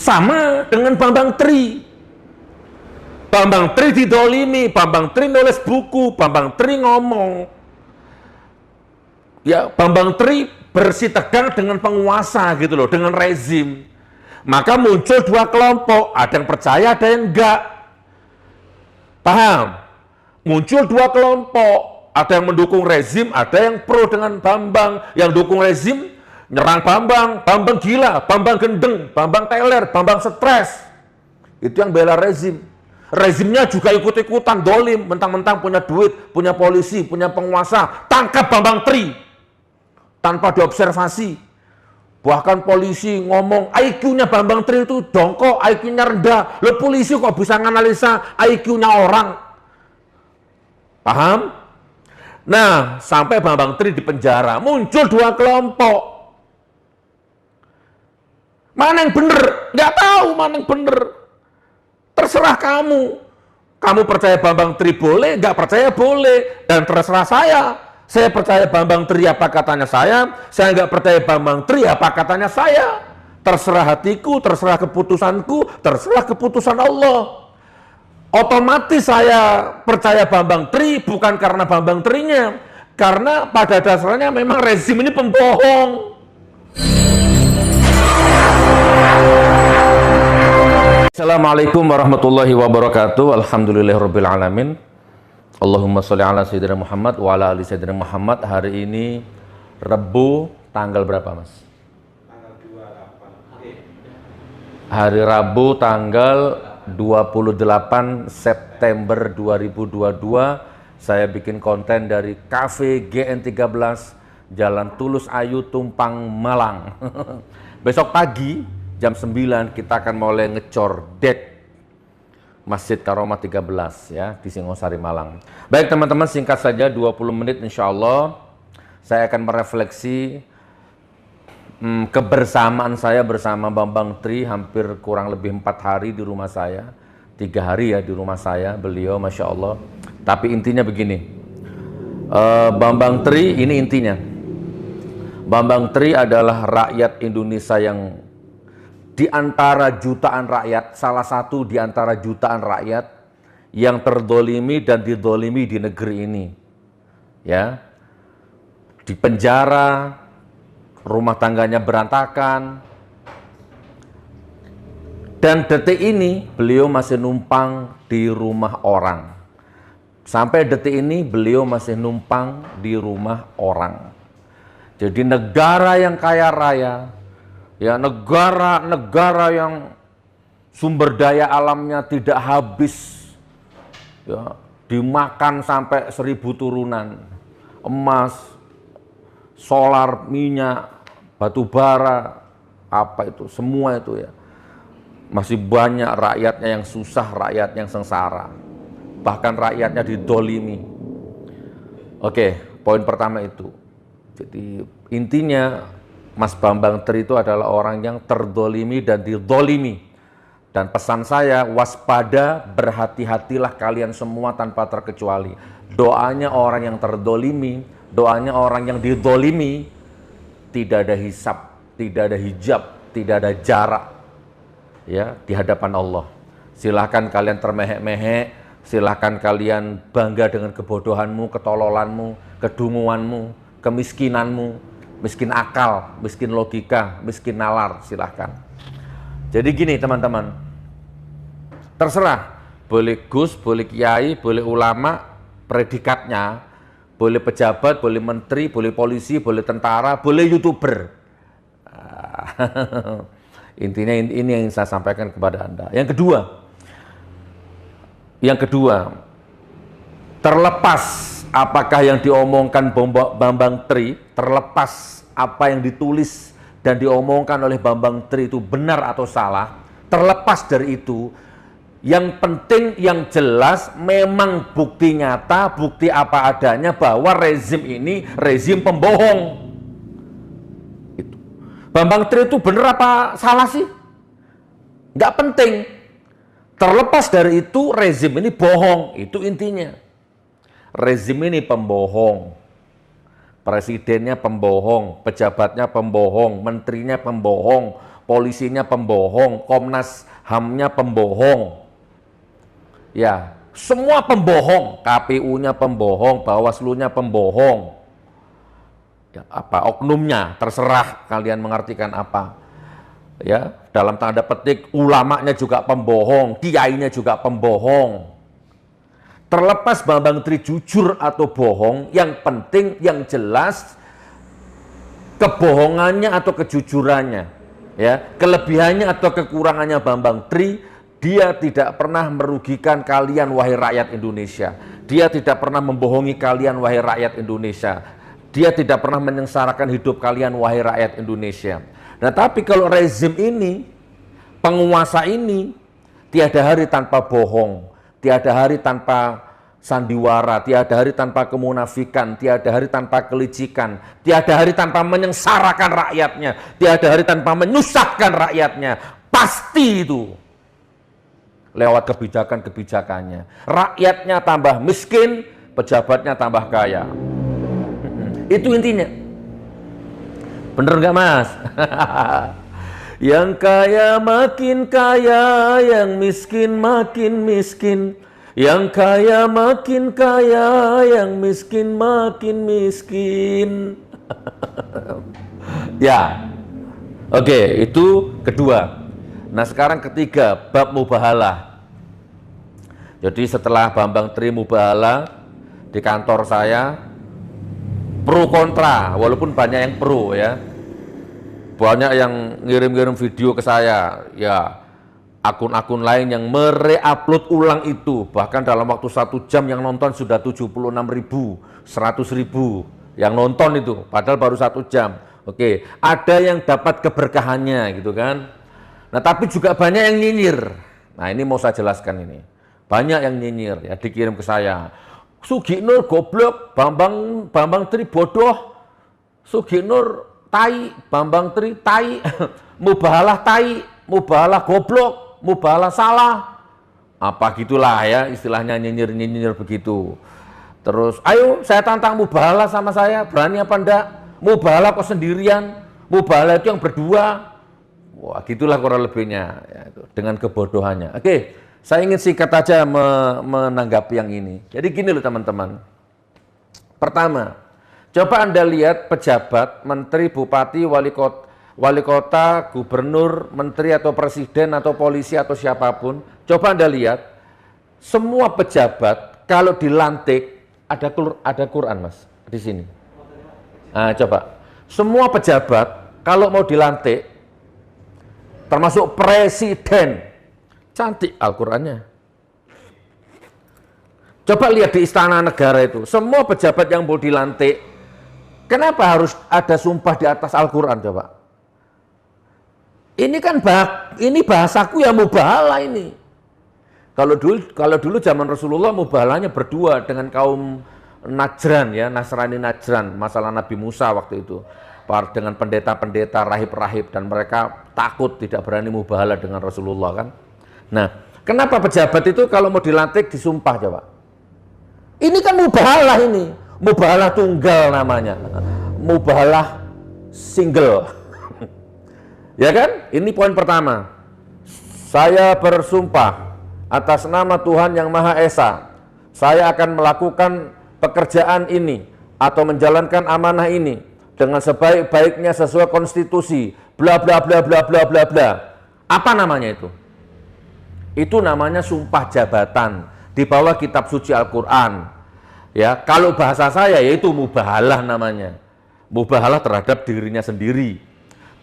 Sama dengan Bambang Tri. Bambang Tri didolimi, Bambang Tri nulis buku, Bambang Tri ngomong. Ya, Bambang Tri bersitegang dengan penguasa gitu loh, dengan rezim. Maka muncul dua kelompok, ada yang percaya, ada yang enggak. Paham? Muncul dua kelompok, ada yang mendukung rezim, ada yang pro dengan Bambang. Yang dukung rezim, nyerang Bambang, Bambang gila, Bambang gendeng, Bambang teler, Bambang stres. Itu yang bela rezim. Rezimnya juga ikut-ikutan dolim, mentang-mentang punya duit, punya polisi, punya penguasa, tangkap Bambang Tri tanpa diobservasi. Bahkan polisi ngomong IQ-nya Bambang Tri itu dongkok, IQ-nya rendah. Loh, polisi kok bisa menganalisa IQ-nya orang? Paham? Nah, sampai Bambang Tri di penjara, muncul dua kelompok. Mana yang benar? Nggak tahu mana yang benar. Terserah kamu. Kamu percaya Bambang Tri boleh, nggak percaya boleh. Dan terserah saya. Saya percaya Bambang Tri apa katanya saya nggak percaya Bambang Tri apa katanya saya. Terserah hatiku, terserah keputusanku, terserah keputusan Allah. Otomatis saya percaya Bambang Tri bukan karena Bambang Trinya, karena pada dasarnya memang rezim ini pembohong. Assalamualaikum warahmatullahi wabarakatuh. Alhamdulillahirabbil alamin. Allahumma sholli ala sayyidina Muhammad wa ala ali sayyidina Muhammad. Hari ini Rabu tanggal berapa, Mas? Tanggal 28. Hari Rabu tanggal 28 September 2022. Saya bikin konten dari Cafe GN13 Jalan Tulus Ayu Tumpang Malang. Besok pagi jam 9 kita akan mulai ngecor date Masjid Karomah 13 ya di Singosari Malang. Baik teman-teman, singkat saja 20 menit insya Allah saya akan merefleksi kebersamaan saya bersama Bambang Tri hampir kurang lebih 4 hari di rumah saya. 3 hari ya di rumah saya beliau, Masya Allah. Tapi intinya begini, Bambang Tri ini intinya. Bambang Tri adalah rakyat Indonesia yang di antara jutaan rakyat, salah satu di antara jutaan rakyat yang terdolimi dan didolimi di negeri ini. Ya, di penjara, rumah tangganya berantakan, dan detik ini beliau masih numpang di rumah orang. Sampai detik ini beliau masih numpang di rumah orang. Jadi negara yang kaya raya, ya negara yang sumber daya alamnya tidak habis, ya, dimakan sampai 1000 turunan, emas, solar, minyak, batu bara, apa itu, semua itu ya. Masih banyak rakyatnya yang susah, rakyat yang sengsara. Bahkan rakyatnya didolimi. Oke, poin pertama itu. Jadi intinya Mas Bambang Tri itu adalah orang yang terdolimi dan didolimi. Dan pesan saya, waspada, berhati-hatilah kalian semua tanpa terkecuali. Doanya orang yang terdolimi, doanya orang yang didolimi, tidak ada hisab, tidak ada hijab, tidak ada jarak ya di hadapan Allah. Silahkan kalian termehek-mehek, silahkan kalian bangga dengan kebodohanmu, ketololanmu, kedunguanmu, kemiskinanmu, miskin akal, miskin logika, miskin nalar, silahkan. Jadi gini teman-teman, terserah, boleh Gus, boleh Kiai, boleh ulama, predikatnya, boleh pejabat, boleh menteri, boleh polisi, boleh tentara, boleh YouTuber. Intinya ini yang saya sampaikan kepada Anda. Yang kedua, terlepas apakah yang diomongkan Bambang Tri, terlepas apa yang ditulis dan diomongkan oleh Bambang Tri itu benar atau salah, terlepas dari itu, yang penting, yang jelas, memang bukti nyata, bukti apa adanya bahwa rezim ini rezim pembohong. Itu. Bambang Tri itu benar apa salah sih? Nggak penting. Terlepas dari itu, rezim ini bohong, itu intinya. Rezim ini pembohong, presidennya pembohong, pejabatnya pembohong, menterinya pembohong, polisinya pembohong, Komnas HAM-nya pembohong. Ya, semua pembohong, KPU-nya pembohong, Bawaslu-nya pembohong. Ya, apa oknumnya, terserah kalian mengartikan apa. Ya, dalam tanda petik ulamanya juga pembohong, kiainya juga pembohong. Terlepas Bambang Tri jujur atau bohong, yang penting, yang jelas kebohongannya atau kejujurannya, ya, kelebihannya atau kekurangannya Bambang Tri, dia tidak pernah merugikan kalian wahai rakyat Indonesia. Dia tidak pernah membohongi kalian wahai rakyat Indonesia. Dia tidak pernah menyengsarakan hidup kalian wahai rakyat Indonesia. Nah, tapi kalau rezim ini, penguasa ini, tiada hari tanpa bohong, tiada hari tanpa sandiwara, tiada hari tanpa kemunafikan, tiada hari tanpa kelicikan, tiada hari tanpa menyengsarakan rakyatnya, tiada hari tanpa menyusahkan rakyatnya. Pasti itu lewat kebijakan-kebijakannya. Rakyatnya tambah miskin, pejabatnya tambah kaya. Itu intinya. Bener nggak Mas? Yang kaya makin kaya, yang miskin makin miskin. Yang kaya makin kaya, yang miskin makin miskin. Ya, oke, itu kedua. Nah, sekarang ketiga, bab mubahalah. Jadi setelah Bambang Tri mubahalah di kantor saya, pro kontra, walaupun banyak yang pro ya. Banyak yang ngirim-ngirim video ke saya, ya akun-akun lain yang mereupload ulang itu, bahkan dalam waktu 1 jam yang nonton sudah 76.000, 100.000 yang nonton itu, padahal baru 1 jam. Oke, ada yang dapat keberkahannya gitu kan. Nah, tapi juga banyak yang nyinyir. Nah, ini mau saya jelaskan ini. Banyak yang nyinyir ya, dikirim ke saya. Suginur goblok, Bambang Tri bodoh, Suginur tai, Bambang Tri tai, mubahalah tai, mubahalah goblok, mubahalah salah. Apa gitulah ya, istilahnya nyinyir-nyinyir begitu. Terus, ayo saya tantang mubahalah sama saya, berani apa enggak? Mubahalah kok sendirian, mubahalah itu yang berdua. Wah, gitulah kurang lebihnya ya, dengan kebodohannya. Oke, saya ingin singkat aja menanggapi yang ini. Jadi gini loh teman-teman. Pertama, coba Anda lihat pejabat, menteri, bupati, wali kota, gubernur, menteri atau presiden atau polisi atau siapapun. Coba Anda lihat, semua pejabat kalau dilantik ada Quran Mas di sini. Nah, coba. Semua pejabat kalau mau dilantik, termasuk presiden, cantik Al-Qurannya. Coba lihat di istana negara itu, semua pejabat yang mau dilantik, kenapa harus ada sumpah di atas Al-Quran coba? Ini kan ini bahasaku ya mubahalah ini. Kalau dulu zaman Rasulullah mubahalahnya berdua dengan kaum Najran ya, Nasrani Najran, masalah Nabi Musa waktu itu. Dengan pendeta-pendeta, rahib-rahib, dan mereka takut tidak berani mubahalah dengan Rasulullah kan. Nah, kenapa pejabat itu kalau mau dilantik disumpah coba? Ini kan mubahalah ini, mubahalah tunggal namanya, mubahalah single. Ya kan? Ini poin pertama. Saya bersumpah atas nama Tuhan yang Maha Esa, saya akan melakukan pekerjaan ini atau menjalankan amanah ini dengan sebaik-baiknya sesuai konstitusi, bla bla bla bla bla bla bla. Apa namanya itu? Itu namanya sumpah jabatan di bawah kitab suci Al-Quran. Ya, kalau bahasa saya yaitu mubahalah namanya. Mubahalah terhadap dirinya sendiri.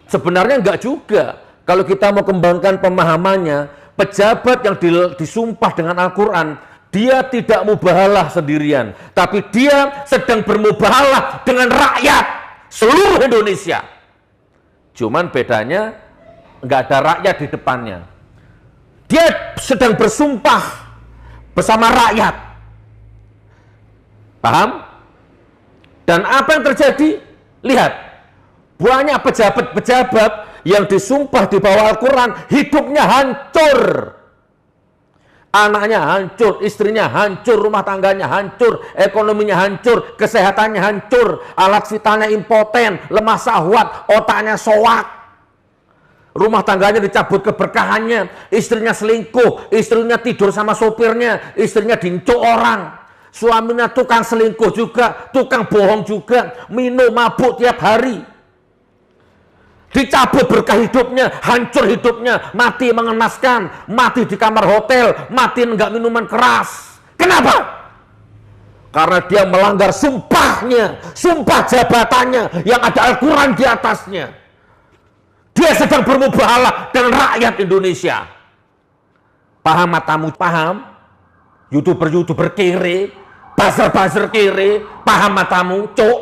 Sebenarnya enggak juga. Kalau kita mau kembangkan pemahamannya, pejabat yang disumpah dengan Al-Quran, dia tidak mubahalah sendirian, tapi dia sedang bermubahalah dengan rakyat seluruh Indonesia. Cuman bedanya nggak ada rakyat di depannya. Dia sedang bersumpah bersama rakyat. Paham? Dan apa yang terjadi? Lihat, banyak pejabat-pejabat yang disumpah di bawah Al-Quran, hidupnya hancur. Anaknya hancur, istrinya hancur, rumah tangganya hancur, ekonominya hancur, kesehatannya hancur, alat vitalnya impoten, lemah syahwat, otaknya soak. Rumah tangganya dicabut keberkahannya, istrinya selingkuh, istrinya tidur sama sopirnya, istrinya dincuk orang, suaminya tukang selingkuh juga, tukang bohong juga, minum mabuk tiap hari. Dicabut berkah hidupnya, hancur hidupnya, mati mengenaskan, mati di kamar hotel, mati enggak minuman keras. Kenapa? Karena dia melanggar sumpahnya, sumpah jabatannya yang ada Al-Quran di atasnya. Dia sedang bermubahalah dengan rakyat Indonesia. Paham matamu? Paham? YouTuber-YouTuber kere, buzzer-buzzer kere, paham matamu? Cok.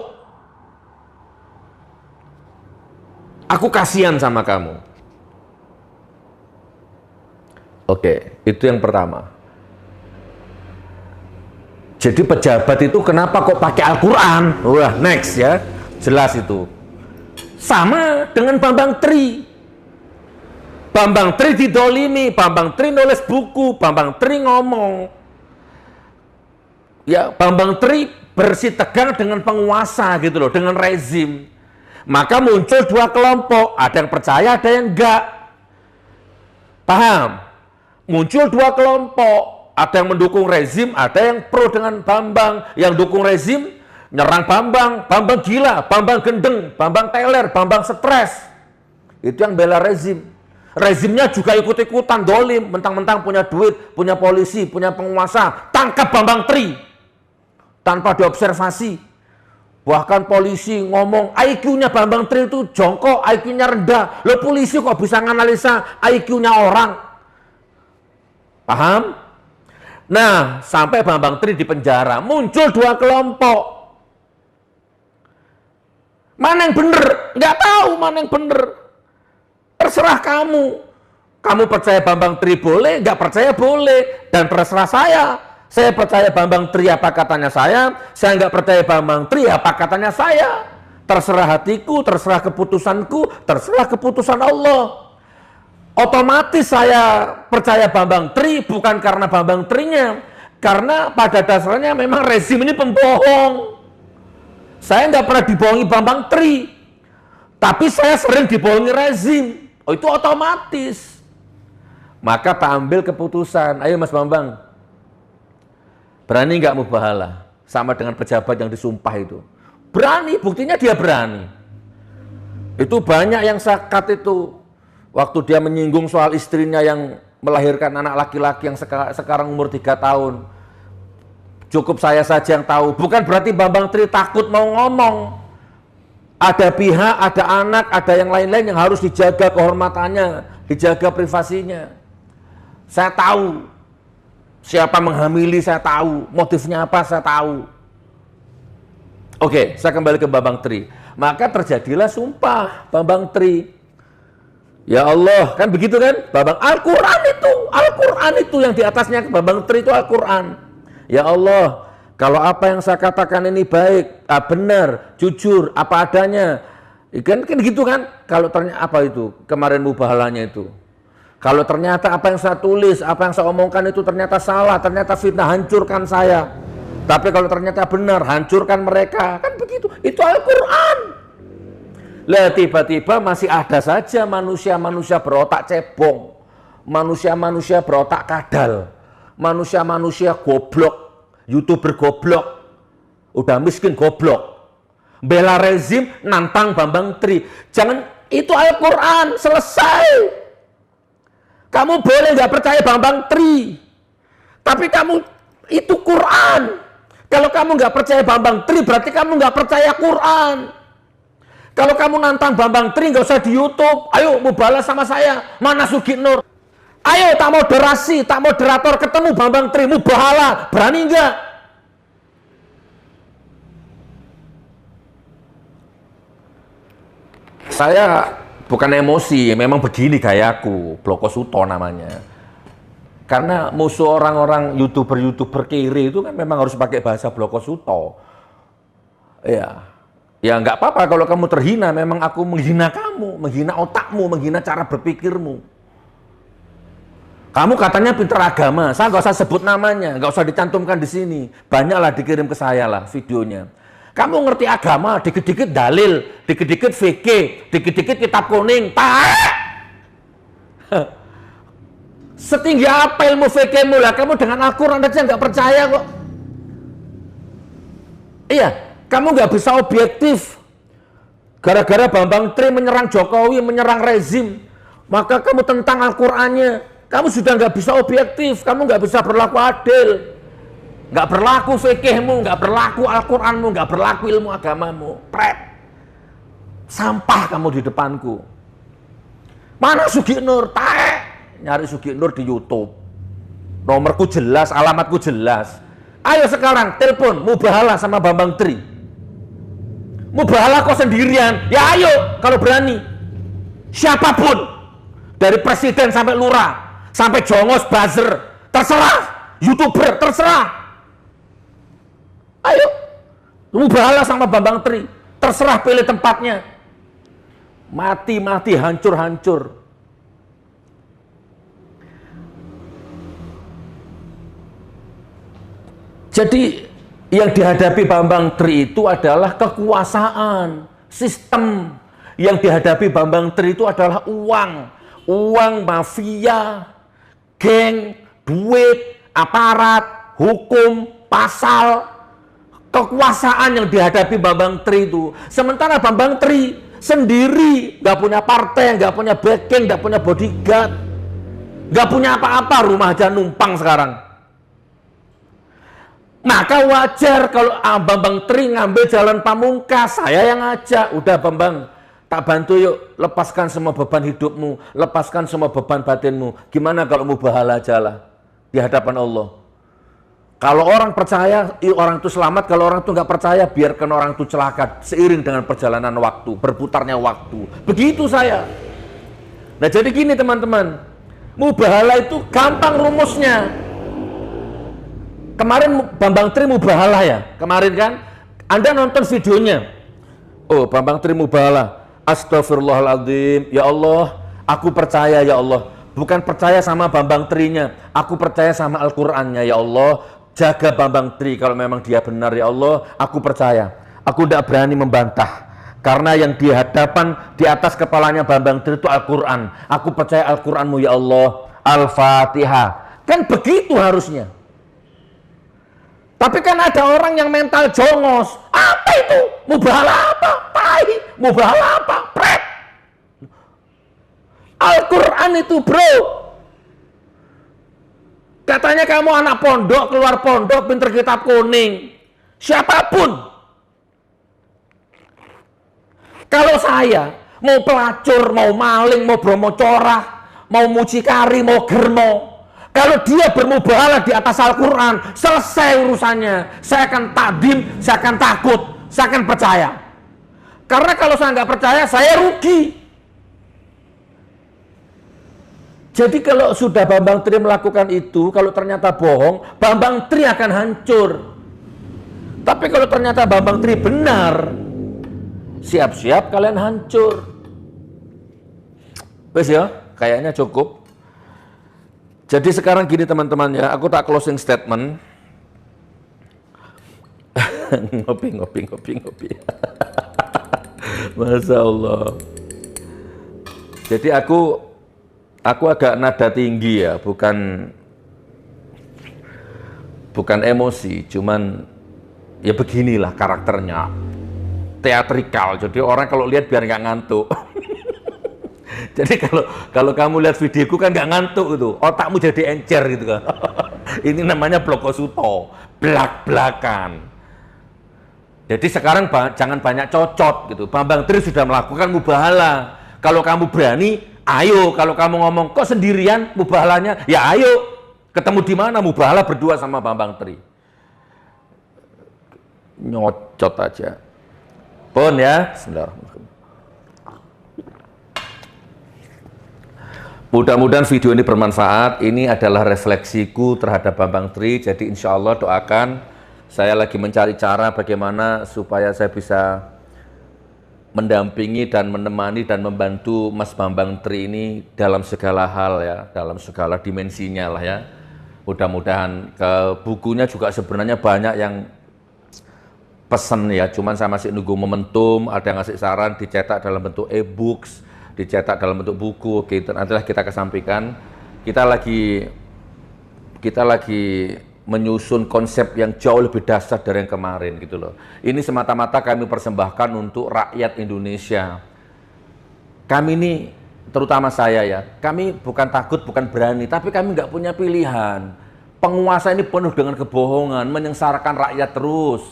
Aku kasihan sama kamu. Oke, itu yang pertama. Jadi pejabat itu kenapa kok pakai Al-Quran? Wah, next ya. Jelas itu. Sama dengan Bambang Tri. Bambang Tri didolimi, Bambang Tri nulis buku, Bambang Tri ngomong. Ya, Bambang Tri bersih tegang dengan penguasa gitu loh, dengan rezim. Maka muncul dua kelompok, ada yang percaya, ada yang enggak. Paham? Muncul dua kelompok, ada yang mendukung rezim, ada yang pro dengan Bambang. Yang dukung rezim, nyerang Bambang, Bambang gila, Bambang gendeng, Bambang teler, Bambang stres. Itu yang bela rezim. Rezimnya juga ikut-ikutan dolim, mentang-mentang punya duit, punya polisi, punya penguasa, tangkap Bambang Tri. Tanpa diobservasi. Bahkan polisi ngomong IQ-nya Bambang Tri itu jongkok, IQ-nya rendah. Loh, polisi kok bisa menganalisa IQ-nya orang? Paham? Nah, sampai Bambang Tri di penjara, muncul dua kelompok. Mana yang benar? Nggak tahu mana yang benar. Terserah kamu. Kamu percaya Bambang Tri boleh, nggak percaya boleh. Dan terserah saya. Saya percaya Bambang Tri apa katanya saya nggak percaya Bambang Tri apa katanya saya. Terserah hatiku, terserah keputusanku, terserah keputusan Allah. Otomatis saya percaya Bambang Tri bukan karena Bambang Trinya, karena pada dasarnya memang rezim ini pembohong. Saya nggak pernah dibohongi Bambang Tri, tapi saya sering dibohongi rezim. Oh, itu otomatis. Maka tak ambil keputusan. Ayo Mas Bambang. Berani nggak mubahalah sama dengan pejabat yang disumpah itu? Berani, buktinya dia berani. Itu banyak yang sakat itu. Waktu dia menyinggung soal istrinya yang melahirkan anak laki-laki yang sekarang umur 3 tahun. Cukup saya saja yang tahu. Bukan berarti Bambang Tri takut mau ngomong. Ada pihak, ada anak, ada yang lain-lain yang harus dijaga kehormatannya, dijaga privasinya. Saya tahu. Siapa menghamili saya tahu, motifnya apa saya tahu. Oke, saya kembali ke Bambang Tri. Maka terjadilah sumpah Bambang Tri. Ya Allah, kan begitu kan? Bambang Al-Quran itu yang di atasnya Bambang Tri itu Al-Quran. Ya Allah, kalau apa yang saya katakan ini baik, benar, jujur, apa adanya. Kan gitu kan? Kalau ternyata apa itu kemarin mubahalanya itu? Kalau ternyata apa yang saya tulis, apa yang saya omongkan itu ternyata salah, ternyata fitnah, hancurkan saya. Tapi kalau ternyata benar, hancurkan mereka. Kan begitu, itu Al-Quran. Lah tiba-tiba masih ada saja manusia-manusia berotak cebong. Manusia-manusia berotak kadal. Manusia-manusia goblok. YouTuber goblok. Udah miskin goblok. Bela rezim, nantang Bambang Tri. Jangan, itu Al-Quran, selesai. Kamu boleh nggak percaya Bambang Tri, tapi kamu itu Quran. Kalau kamu nggak percaya Bambang Tri, berarti kamu nggak percaya Quran. Kalau kamu nantang Bambang Tri, nggak usah di YouTube. Ayo mubahalah sama saya, mana Sugi Nur? Ayo tak moderasi, tak moderator ketemu Bambang Tri, mubahalah, berani nggak? Saya bukan emosi, memang begini gayaku, Blokosuto namanya. Karena musuh orang-orang YouTuber kiri itu kan memang harus pakai bahasa Blokosuto. Ya nggak apa-apa kalau kamu terhina, memang aku menghina kamu, menghina otakmu, menghina cara berpikirmu. Kamu katanya pinter agama, saya nggak usah sebut namanya, nggak usah dicantumkan di sini. Banyaklah dikirim ke saya lah videonya. Kamu ngerti agama, dikit-dikit dalil, dikit-dikit VK, dikit-dikit kitab kuning, Setinggi apa ilmu fikihmu lah, kamu dengan Al-Quran aja nggak percaya kok. Iya, kamu nggak bisa objektif. Gara-gara Bambang Tri menyerang Jokowi, menyerang rezim, maka kamu tentang Al-Qurannya. Kamu sudah nggak bisa objektif, kamu nggak bisa berlaku adil. Nggak berlaku fikihmu, nggak berlaku Al-Quranmu, nggak berlaku ilmu agamamu. Pret. Sampah kamu di depanku. Mana Sugi Nur? Taek. Nyari Sugi Nur di YouTube. Nomorku jelas, alamatku jelas. Ayo sekarang telepon mubahalah sama Bambang Tri. Mubahalah kau sendirian. Ya ayo kalau berani. Siapapun, dari presiden sampai lurah, sampai jongos buzzer, terserah. YouTuber, terserah. Ayo mubahalah sama Bambang Tri. Terserah pilih tempatnya. Mati-mati, hancur-hancur. Jadi yang dihadapi Bambang Tri itu adalah kekuasaan, sistem. Yang dihadapi Bambang Tri itu adalah uang. Uang, mafia, geng, duit, aparat, hukum, pasal. Kekuasaan yang dihadapi Bambang Tri itu. Sementara Bambang Tri sendiri, nggak punya partai, nggak punya backing, nggak punya bodyguard, nggak punya apa-apa, rumah aja numpang sekarang. Maka wajar kalau Bambang Tri ngambil jalan pamungkas, saya yang ngajak, udah Bambang, tak bantu yuk, lepaskan semua beban hidupmu, lepaskan semua beban batinmu. Gimana kalau mubahalah aja lah di hadapan Allah? Kalau orang percaya, orang itu selamat. Kalau orang itu nggak percaya, biarkan orang itu celaka seiring dengan perjalanan waktu, berputarnya waktu. Begitu saya. Nah jadi gini teman-teman, mubahalah itu gampang rumusnya. Kemarin Bambang Tri mubahalah ya, kemarin kan, Anda nonton videonya. Oh, Bambang Tri mubahalah. Astagfirullahaladzim, ya Allah, aku percaya ya Allah. Bukan percaya sama Bambang Trinya, aku percaya sama Al-Qur'annya ya Allah. Jaga Bambang Tri kalau memang dia benar ya Allah, aku percaya. Aku tidak berani membantah. Karena yang di hadapan, di atas kepalanya Bambang Tri itu Al-Qur'an. Aku percaya Al-Qur'anmu ya Allah. Al-Fatihah. Kan begitu harusnya. Tapi kan ada orang yang mental jongos. Apa itu? Mubahalah apa? Tai. Mubahalah apa? Pret. Al-Quran itu bro. Katanya kamu anak pondok, keluar pondok, pinter kitab kuning. Siapapun. Kalau saya mau pelacur, mau maling, mau bromo corah, mau mucikari, mau germo, kalau dia bermubahalah di atas Al-Quran, selesai urusannya. Saya akan takdim, saya akan takut, saya akan percaya. Karena kalau saya nggak percaya, saya rugi. Jadi kalau sudah Bambang Tri melakukan itu, kalau ternyata bohong, Bambang Tri akan hancur. Tapi kalau ternyata Bambang Tri benar, siap-siap kalian hancur. Wes ya, kayaknya cukup. Jadi sekarang gini teman-teman ya, aku tak closing statement. ngopi. Masya Allah. Jadi aku agak nada tinggi ya, bukan emosi, cuman ya beginilah karakternya, teatrikal. Jadi orang kalau lihat biar nggak ngantuk. Jadi kalau kamu lihat videoku kan nggak ngantuk itu, otakmu jadi encer gitu kan. Ini namanya blokosuto, belak-belakan. Jadi sekarang jangan banyak cocot gitu. Bambang Tri sudah melakukan mubahalah. Kalau kamu berani, ayo. Kalau kamu ngomong kok sendirian mubahalahnya, ya ayo. Ketemu di mana mubahalah berdua sama Bambang Tri. Nyocot aja. Pun ya, Bismillahirrahmanirrahim. Mudah-mudahan video ini bermanfaat. Ini adalah refleksiku terhadap Bambang Tri. Jadi insya Allah doakan. Saya lagi mencari cara bagaimana supaya saya bisa mendampingi dan menemani dan membantu Mas Bambang Tri ini dalam segala hal ya, dalam segala dimensinya lah ya. Mudah-mudahan ke bukunya juga sebenarnya banyak yang pesen ya. Cuman saya masih nunggu momentum. Ada yang ngasih saran dicetak dalam bentuk e-books, dicetak dalam bentuk buku, gitu. Nantilah kita kesampaikan. Kita lagi menyusun konsep yang jauh lebih dahsyat dari yang kemarin gitu loh. Ini semata-mata kami persembahkan untuk rakyat Indonesia. Kami ini, terutama saya ya, kami bukan takut, bukan berani, tapi kami nggak punya pilihan. Penguasa ini penuh dengan kebohongan, menyengsarakan rakyat terus.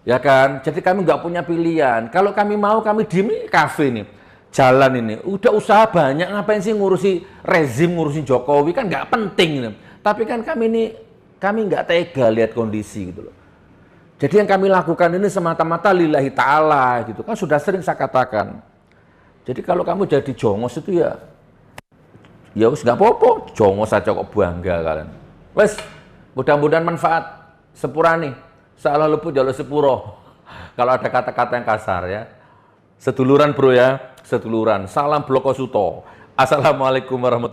Ya kan? Jadi kami nggak punya pilihan. Kalau kami mau, kami diem nih, kafe nih. Jalan ini, udah usaha banyak, ngapain sih ngurusi rezim, ngurusin Jokowi, kan nggak penting. Nih. Tapi kan kami nggak tega lihat kondisi gitu loh. Jadi yang kami lakukan ini semata-mata lillahi ta'ala gitu. Kan sudah sering saya katakan. Jadi kalau kamu jadi jongos itu ya wis nggak apa-apa, jongos saja kok bangga kalian. Wes, mudah-mudahan manfaat sepurane. Salah luput jalur sepuro. Kalau ada kata-kata yang kasar ya. Seduluran bro ya, seduluran. Salam Bloko Suto. Assalamualaikum warahmatullahi wabarakatuh.